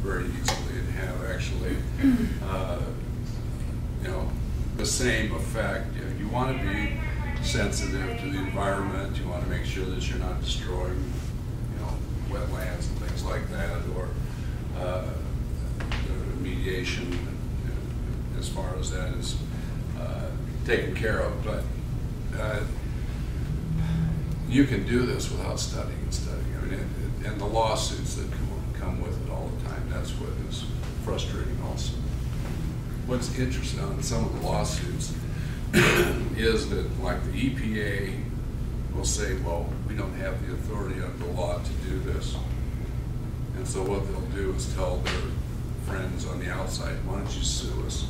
very easily and have actually, you know, the same effect. You want to be sensitive to the environment. You want to make sure that you're not destroying, you know, wetlands and things like that, or remediation as far as that is taken care of. But you can do this without studying and studying. I mean, and the lawsuits that come with it all the time, that's what is frustrating also. What's interesting on some of the lawsuits is that, like, the EPA will say, well, we don't have the authority under the law to do this. And so what they'll do is tell their friends on the outside, why don't you sue us?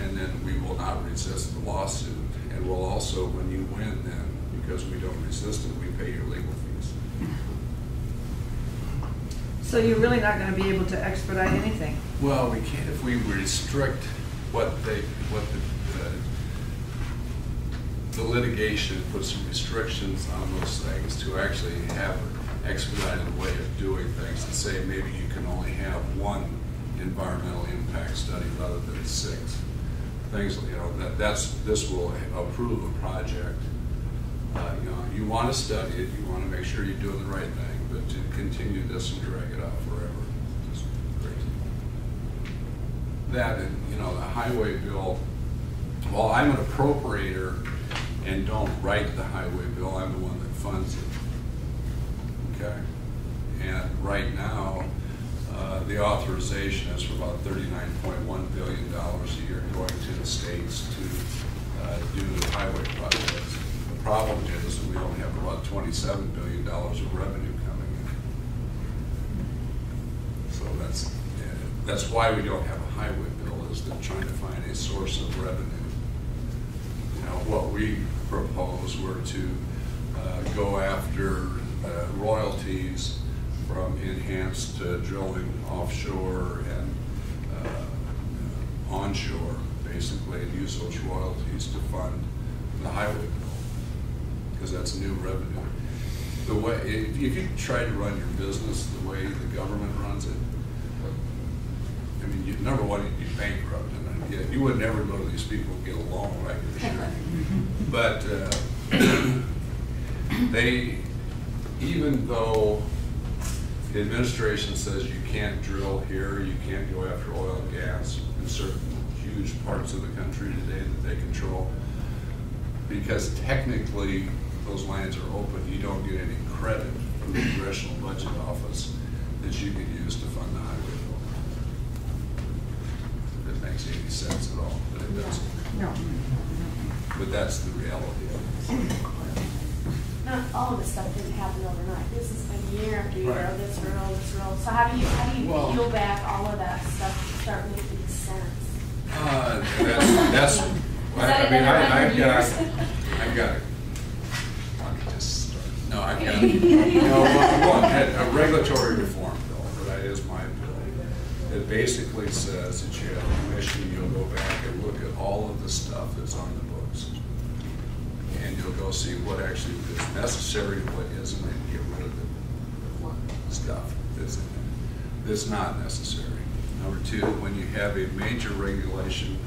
And then we will not resist the lawsuit. And we'll also, when you win then, because we don't resist it, we pay your legal fees. So you're really not going to be able to expedite anything? Well, we can't if we restrict what the litigation, put some restrictions on those things to actually have an expedited way of doing things, and say maybe you can only have one environmental impact study rather than 6. Things, you know, this will approve a project. You know, you want to study it, you want to make sure you're doing the right thing, but to continue this and drag it out forever, just crazy. That, and you know, the highway bill. Well, I'm an appropriator and don't write the highway bill. I'm the one that funds it. Okay, and right now, the authorization is for about $39.1 billion a year going to the states to do the highway projects. The problem is that we only have about $27 billion of revenue coming in. So that's why we don't have a highway bill, is they're trying to find a source of revenue. You know, what we propose were to go after royalties from enhanced drilling offshore and onshore, basically, and use those royalties to fund the highway bill, because that's new revenue. The way, if you try to run your business the way the government runs it, I mean, you'd number one, you'd be bankrupt, and you would never go to these people and get a loan, right? Sure. But they, even though the administration says you can't drill here, you can't go after oil and gas in certain huge parts of the country today that they control, because technically those lands are open, you don't get any credit from the Congressional Budget Office that you can use to fund the highway bill. If it makes any sense at all, but it doesn't. No. But that's the reality of it. Not all of this stuff didn't happen overnight. This has been year after year of this rule, this rule. So how do you peel back all of that stuff to start making sense? That's I mean, I've got let me just start. No, I've got a regulatory reform bill, that is my bill. It basically says that you have a commission, you'll go back and look at all of the stuff that's on the books. And you'll go see what actually is necessary and what isn't, and get rid of the stuff that's not necessary. Number 2, when you have a major regulation,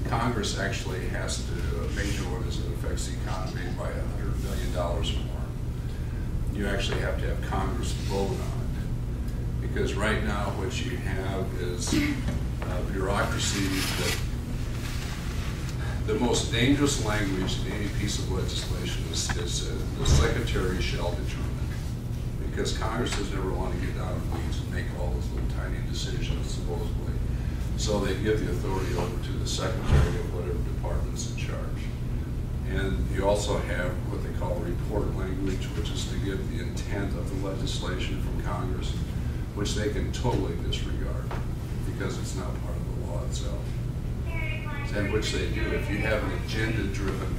Congress actually has to do a major one as it affects the economy by $100 million or more. You actually have to have Congress vote on it. Because right now what you have is bureaucracy that the most dangerous language in any piece of legislation is the secretary shall determine. Because Congress does never want to get down in the weeds and make all those little tiny decisions, supposedly. So they give the authority over to the secretary of whatever department's in charge. And you also have what they call report language, which is to give the intent of the legislation from Congress, which they can totally disregard because it's not part of the law itself. And which they do. If you have an agenda-driven,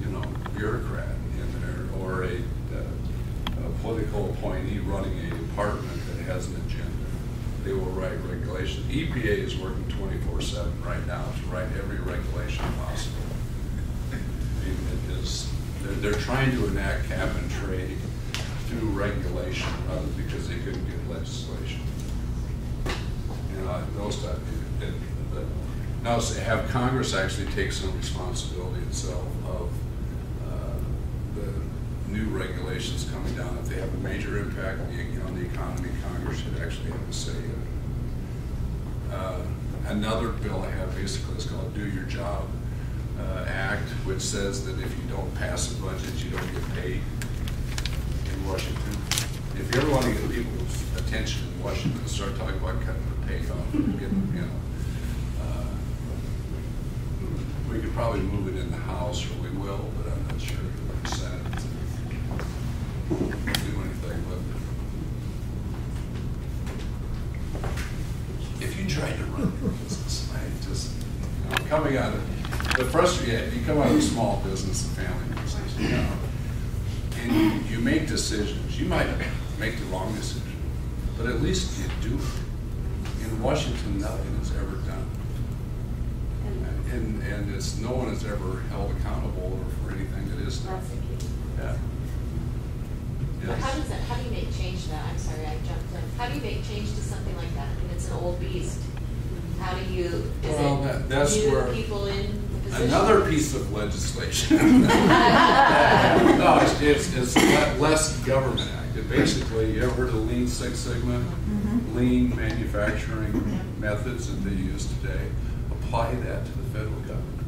you know, bureaucrat in there, or a political appointee running a department that has an agenda, they will write regulations. EPA is working 24/7 right now to write every regulation possible. I mean, they're trying to enact cap and trade through regulation rather because they couldn't get legislation. know, have Congress actually take some responsibility itself of the new regulations coming down. If they have a major impact on the economy, Congress should actually have a say in it. Another bill I have basically is called Do Your Job Act, which says that if you don't pass a budget, you don't get paid in Washington. If you ever want to get people's attention in Washington, start talking about cutting the pay off and getting, you know, we could probably move it in the House, or we will, but I'm not sure if the Senate will do anything with it. If you tried to run your business, I just, you know, coming out of the frustrating, you come out of a small business and family business, you know, and you make decisions. You might make the wrong decision, but at least you do it. In Washington, nothing is ever done. And it's no one is ever held accountable or for anything that is done. Yeah. Yes. How does that? How do you make change to that? I'm sorry, I jumped in. How do you make change to something like that? I mean, it's an old beast. How do you? That's where people in the position? Another piece of legislation. No, it's less government act. It basically, you ever heard of the Lean Six Sigma, lean manufacturing methods that they use today? Apply that to the federal government,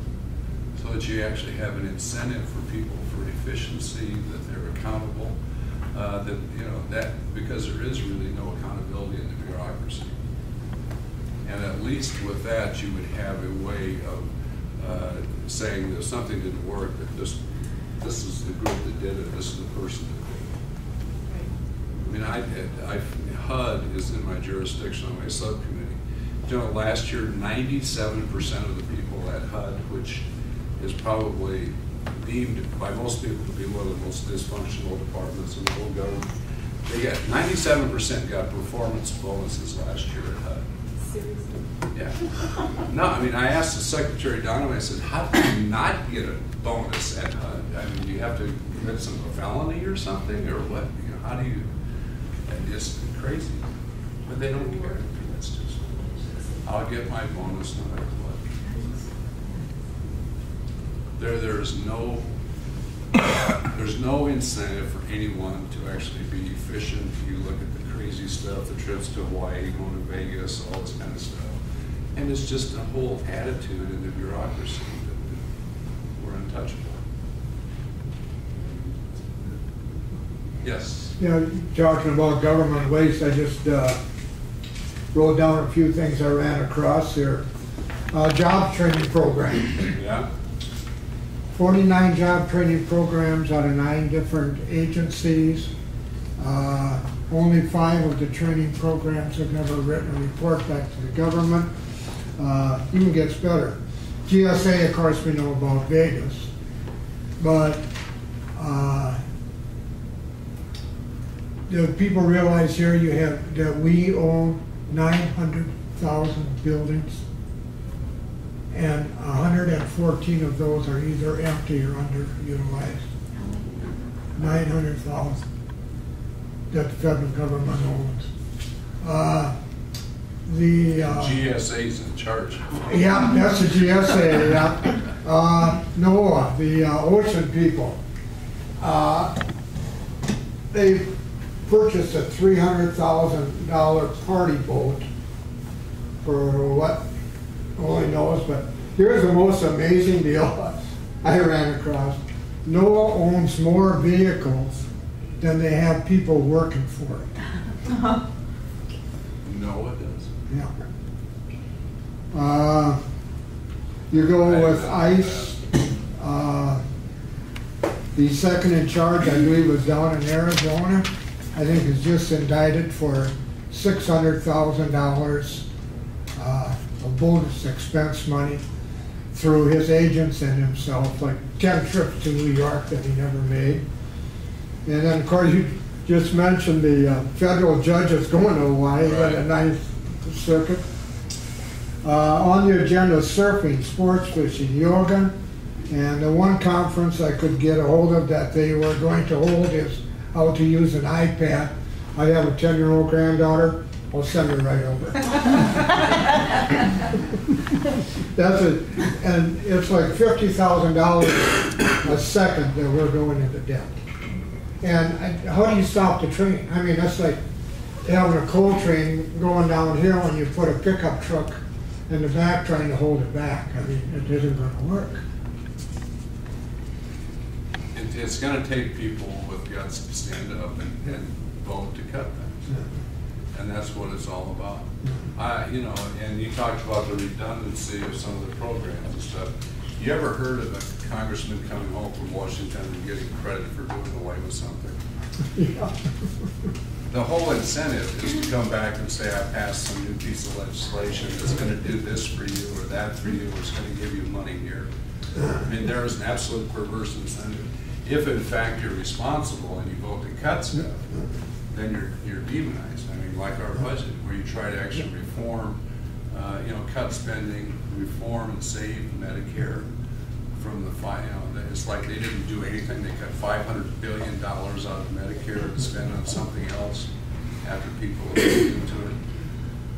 so that you actually have an incentive for people for efficiency, that they're accountable, that, you know, that, because there is really no accountability in the bureaucracy. And at least with that, you would have a way of saying that something didn't work, that this is the group that did it, this is the person that did it. I mean, HUD is in my jurisdiction on my subcommittee. You know, last year, 97% of the people at HUD, which is probably deemed by most people to be one of the most dysfunctional departments in the whole government, they got 97% got performance bonuses last year at HUD. Seriously? Yeah. No, I mean, I asked the Secretary Donovan, I said, how do you not get a bonus at HUD? I mean, do you have to commit a felony or something, or what? You know, how do you? It's crazy, but they don't care. That's just. I'll get my bonus no matter what. There's no incentive for anyone to actually be efficient. You look at the crazy stuff, the trips to Hawaii, going to Vegas, all this kind of stuff. And it's just a whole attitude in the bureaucracy that we're untouchable. Yes? You know, talking about government waste, I just wrote down a few things I ran across here. Job training program. Yeah. 49 job training programs out of 9 different agencies. Only 5 of the training programs have never written a report back to the government. Even gets better. GSA, of course, we know about Vegas, but do people realize here you have that we own 900,000 buildings, and 114 of those are either empty or underutilized. 900,000 that the federal government owns. The GSA's in charge. Yeah, that's the GSA. Yeah. NOAA, the ocean people. They purchased a $300,000 party boat for what only knows, but here's the most amazing deal I ran across. NOAA owns more vehicles than they have people working for it. NOAA does. Yeah. You go with ICE. The second in charge, I believe, was down in Arizona. I think is just indicted for $600,000 of bonus expense money through his agents and himself, like 10 trips to New York that he never made. And then, of course, you just mentioned the federal judges going to Hawaii at the Ninth Circuit. On the agenda, surfing, sports fishing, yoga, and the one conference I could get a hold of that they were going to hold is how to use an iPad. I have a 10-year-old granddaughter. I'll send her right over. That's it, and it's like $50,000 a second that we're going into debt. And how do you stop the train? I mean, that's like having a coal train going downhill and you put a pickup truck in the back trying to hold it back. I mean, it isn't going to work. It's going to take people with guts to stand up and vote to cut things. Yeah. And that's what it's all about. You know, and you talked about the redundancy of some of the programs and stuff. You ever heard of a congressman coming home from Washington and getting credit for doing away with something? Yeah. The whole incentive is to come back and say, I passed some new piece of legislation that's going to do this for you or that for you, or it's going to give you money here. I mean, there is an absolute perverse incentive. If in fact you're responsible and you vote to cut stuff, then you're demonized. I mean, like our budget, where you try to actually reform, you know, cut spending, reform and save Medicare from the it's like they didn't do anything. They cut $500 billion out of Medicare to spend on something else after people have looked into it.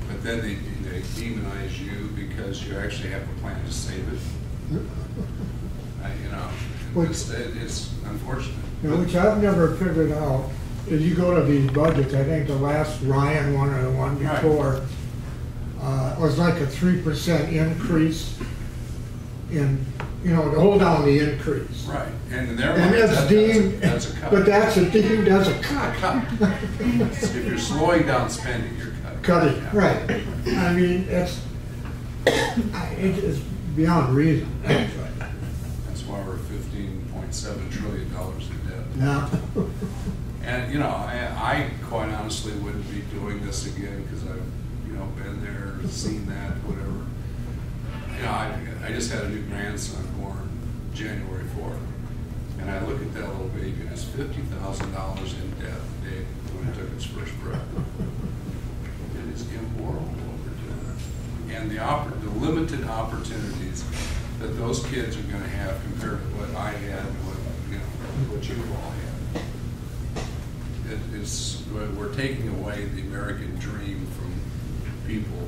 But then they demonize you because you actually have a plan to save it. You know, it's unfortunate. You know, which I've never figured out is you go to these budgets. I think the last Ryan one or the one before was like a 3% increase in, you know, to hold down the increase. Right, and there it's deemed, that's a cut. but that's deemed as a cut. If you're slowing down spending, you're cutting. Cutting, right. I mean, it is beyond reason, actually. That's why we're $15.7 trillion in debt. Yeah. And, you know, I quite honestly wouldn't be doing this again because I've, you know, been there, seen that, whatever. You know, I just had a new grandson born January 4th. And I look at that little baby and it's $50,000 in debt the day when he took his first breath. It is immoral what we're doing. And the limited opportunities that those kids are going to have compared to what I had and what, you know, what you've all had. We're taking away the American dream from people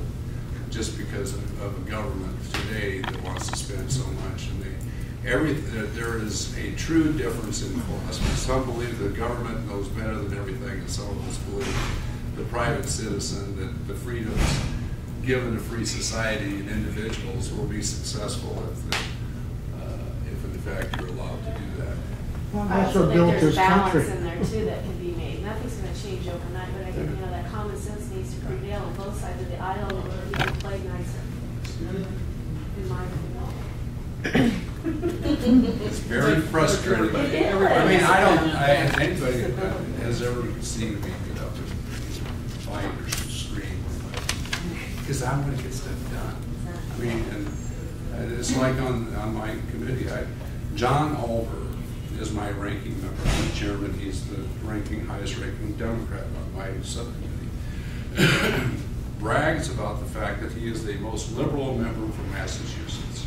just because of a government today that wants to spend so much. And there is a true difference in philosophy. Some believe the government knows better than everything, and some of us believe the private citizen, that the freedoms given a free society and individuals will be successful if in fact you're allowed to do that. Well, I that's also what think built there's this balance country. in there too that can be made. Nothing's going to change overnight, but I think, you know, that common sense needs to prevail on both sides of the aisle and even play nicer, in my opinion. It's very frustrating. I mean, anybody has ever seen me get up and fight or scream, because I want to get stuff done. I mean, and it's like on my committee, John Olver is my ranking member. I'm the chairman. He's the highest ranking Democrat on my subcommittee. Brags about the fact that he is the most liberal member from Massachusetts.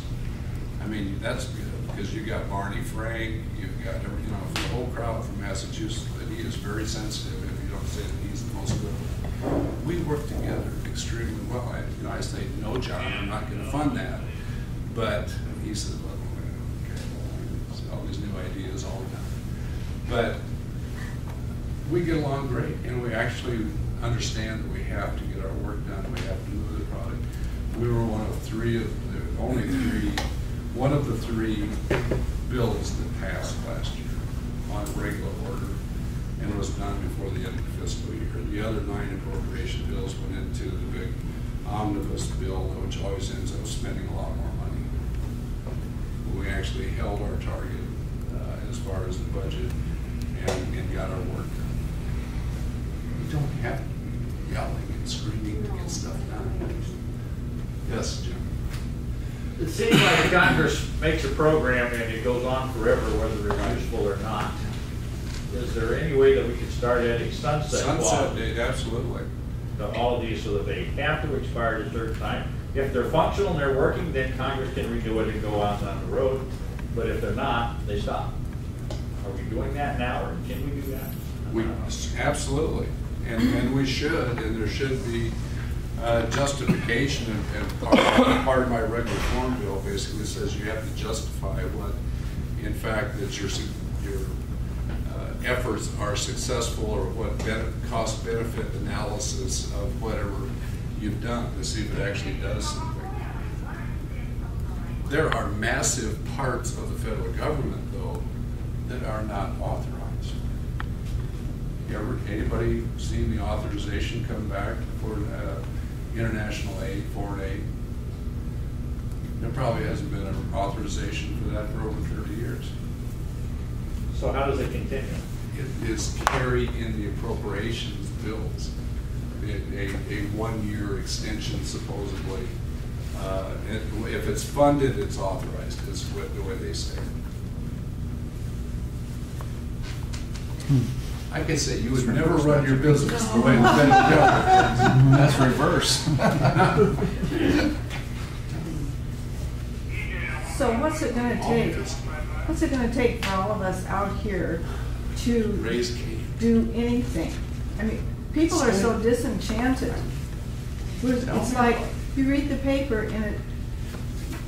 I mean, that's good because you got Barney Frank, you've got, you know, the whole crowd from Massachusetts. That he is very sensitive if you don't say that he's the most liberal. We work together extremely well. I say, no, John, I'm not going to fund that. But he says, well, okay, all these new ideas all the time. But we get along great, and we actually understand that we have to get our work done. We have to move the product. We were one of the three bills that passed last year on regular order, and was done before the end of the fiscal year. The other 9 appropriation bills went into the big omnibus bill, which always ends up spending a lot more money. We actually held our target as far as the budget and got our work done. We don't have to be yelling and screaming to get stuff done. Yes, Jim? It seems like Congress makes a program and it goes on forever, whether it's useful or not. Is there any way that we could start adding sunset Sunset date, absolutely. to all of these so that they have to expire at a certain time? If they're functional and they're working, then Congress can renew it and go on down the road. But if they're not, they stop. Are we doing that now, or can we do that? Absolutely. And we should, and there should be justification, and part of my regular form bill basically says you have to justify what, in fact, that your efforts are successful, or what cost benefit analysis of whatever you've done to see if it actually does something. There are massive parts of the federal government, though, that are not authorized. Anybody seen the authorization come back for international aid, foreign aid? There probably hasn't been an authorization for that for over 30 years. So how does it continue? It is carried in the appropriations bills. A one-year extension, supposedly. If it's funded, it's authorized, is the way they say it. I can say you would never run your business the way the federal government does. That's reverse. So what's it gonna take? What's it gonna take for all of us out here to Raise Cain. do anything? I mean, people are so disenchanted. It's like, you read the paper and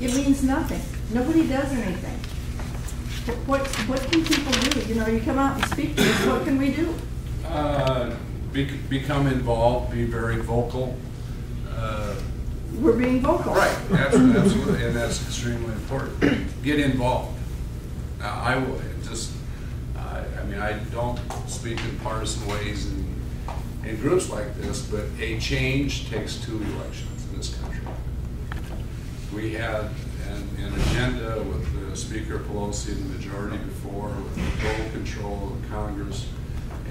it means nothing. Nobody does anything. What can people do? You know, you come out and speak to us, what can we do? Become involved, be very vocal. We're being vocal. Right, absolutely, and that's extremely important. Get involved. Now, I will just, I mean, I don't speak in partisan ways in groups like this, but a change takes 2 elections in this country. We had an agenda with the Speaker Pelosi and the majority before, with the total control of Congress,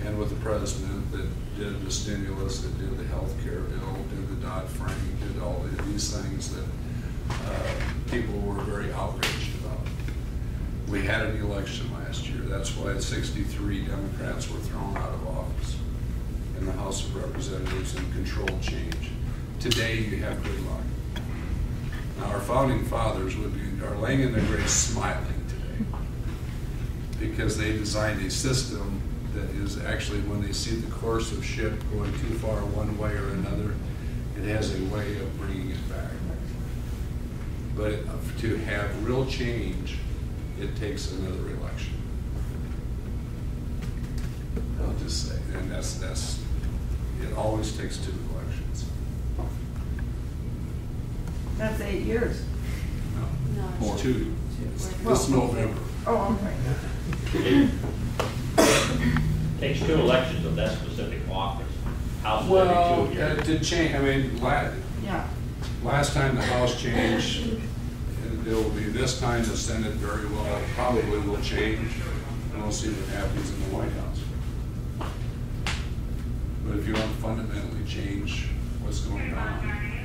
and with the President that did the stimulus, that did the health care bill, did the Dodd-Frank, did all of these things that people were very outraged about. We had an election last year. That's why 63 Democrats were thrown out of office in the House of Representatives and controlled change. Today you have gridlock. Now our founding fathers are laying in their graves smiling today because they designed a system that is actually, when they see the course of ship going too far one way or another, it has a way of bringing it back. But to have real change, it takes another election. I'll just say, and that's it always takes 2 elections. That's 8 years. No, it's 2. Well, This November. Oh, okay. Takes 2 elections of that specific office. House is Well, every 2 years. to change, I mean, Yeah. last time the House changed, and it will be this time the Senate very well probably will change, and we'll see what happens in the White House. But if you want to fundamentally change what's going on,